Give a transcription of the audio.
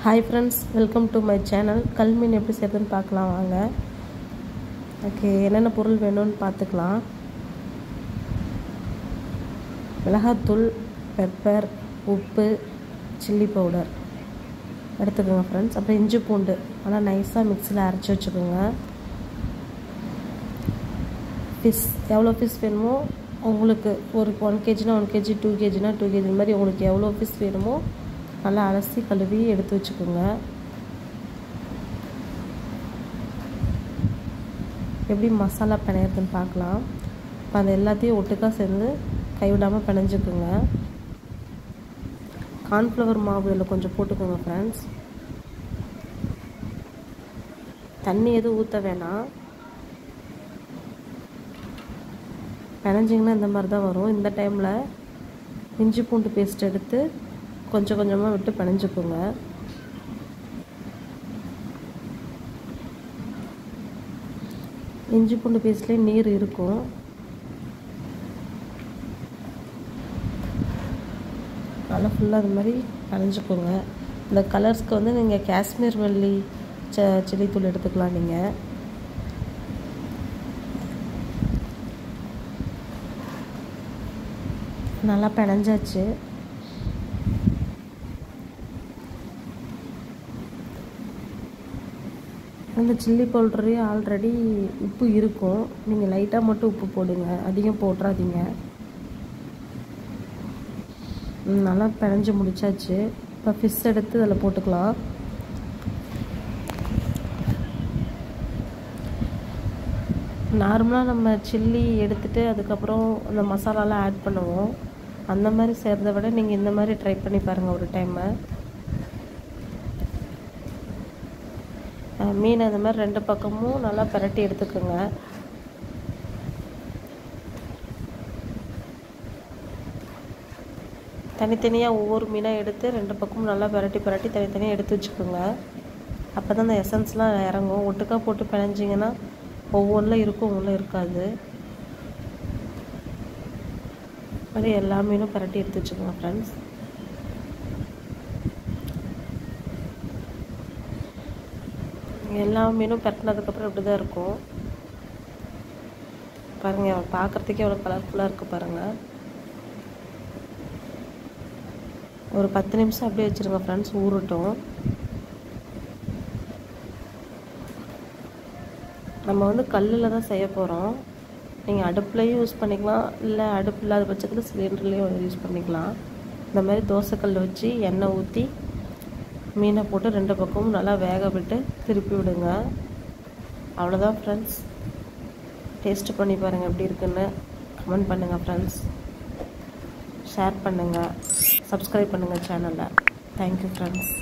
Hi friends, welcome to my channel. கல் மீன் எப்படி செய்யறதுன்னு பார்க்கலாம் வாங்க. ஓகே, என்னென்ன பொருள் வேணும்னு பார்த்துக்கலாம். மிளகாத்தூள், பெப்பர், உப்பு, சில்லி பவுடர் எடுத்துக்கோங்க ஃப்ரெண்ட்ஸ். அப்புறம் இஞ்சி பூண்டு நல்லா நைஸாக மிக்ஸியில் அரைச்சி வச்சுக்கோங்க. ஃபிஷ் எவ்வளோ ஃபிஷ் வேணுமோ உங்களுக்கு, ஒரு 1 kgனா 1 kg, 2 kgனா 2 kg, இந்த மாதிரி உங்களுக்கு எவ்வளோ ஃபிஷ் வேணுமோ நல்லா அலசி கழுவி எடுத்து வச்சுக்கோங்க. எப்படி மசாலா பிணையிறதுன்னு பார்க்கலாம். இப்போ அந்த எல்லாத்தையும் ஒட்டுக்காக சேர்ந்து கைவிடாமல் பிணைஞ்சுக்குங்க. கார்ன்ஃப்ளவர் மாவு இதில் கொஞ்சம் போட்டுக்கோங்க ஃப்ரெண்ட்ஸ். தண்ணி எதுவும் ஊற்ற வேணாம். பிணைஞ்சிங்கன்னா இந்த மாதிரி தான் வரும். இந்த டைமில் இஞ்சி பூண்டு பேஸ்ட் எடுத்து கொஞ்சம் கொஞ்சமாக விட்டு பிணைஞ்சுக்கோங்க. இஞ்சி பூண்டு பேஸ்ட்லேயே நீர் இருக்கும். நல்லா ஃபுல்லாக அது மாதிரி பிணைஞ்சுக்கோங்க. இந்த கலர்ஸ்க்கு வந்து நீங்கள் காஷ்மீர் மல்லி சில்லி தூள் எடுத்துக்கலாம். நீங்கள் நல்லா பிணைஞ்சாச்சு. அந்த சில்லி பவுடர்லேயே ஆல்ரெடி உப்பு இருக்கும். நீங்கள் லைட்டாக மட்டும் உப்பு போடுங்க, அதிகம் போட்டுறாதீங்க. நல்லா பிணைஞ்சு முடிச்சாச்சு. இப்போ ஃபிஷ் எடுத்து அதில் போட்டுக்கலாம். நார்மலாக நம்ம சில்லி எடுத்துகிட்டு அதுக்கப்புறம் அந்த மசாலாலாம் ஆட் பண்ணுவோம். அந்த மாதிரி செய்கிறத விட நீங்கள் இந்த மாதிரி ட்ரை பண்ணி பாருங்கள் ஒரு டைமு. மீன் அந்த மாதிரி 2 பக்கமும் நல்லா பிரட்டி எடுத்துக்கோங்க. தனித்தனியாக ஒவ்வொரு மீனாக எடுத்து 2 பக்கமும் நல்லா பிரட்டி தனித்தனியாக எடுத்து வச்சுக்கோங்க. அப்போ தான் அந்த எசன்ஸ்லாம் இறங்கும். ஒட்டுக்காக போட்டு பிணைஞ்சிங்கன்னா ஒவ்வொன்றில் இருக்கும், ஒன்றும் இருக்காது. மாதிரி எல்லா மீனும் பிரட்டி எடுத்து வச்சுக்கோங்க ஃப்ரெண்ட்ஸ். எல்லா மீனும் பரட்டினதுக்கப்புறம் இப்படி தான் இருக்கும். பாருங்கள், பார்க்குறதுக்கே எவ்வளோ கலர்ஃபுல்லாக இருக்குது பாருங்கள். ஒரு 10 நிமிஷம் அப்படியே வச்சுருங்க ஃப்ரெண்ட்ஸ், ஊறட்டும். நம்ம வந்து கல்லில் தான் செய்ய போகிறோம். நீங்கள் அடுப்புலையும் யூஸ் பண்ணிக்கலாம், இல்லை அடுப்பு இல்லாத பட்சத்தில் சிலிண்டர்லேயும் யூஸ் பண்ணிக்கலாம். இந்த மாதிரி தோசைக்கல் வச்சு எண்ணெய் ஊற்றி மீனை போட்டு 2 பக்கமும் நல்லா வேக விட்டு திருப்பி விடுங்க. அவ்வளோதான் ஃப்ரெண்ட்ஸ். டேஸ்ட்டு பண்ணி பாருங்கள் எப்படி இருக்குன்னு. கமெண்ட் பண்ணுங்கள் ஃப்ரெண்ட்ஸ். ஷேர் பண்ணுங்கள், சப்ஸ்கிரைப் பண்ணுங்கள் சேனலை. Thank you friends.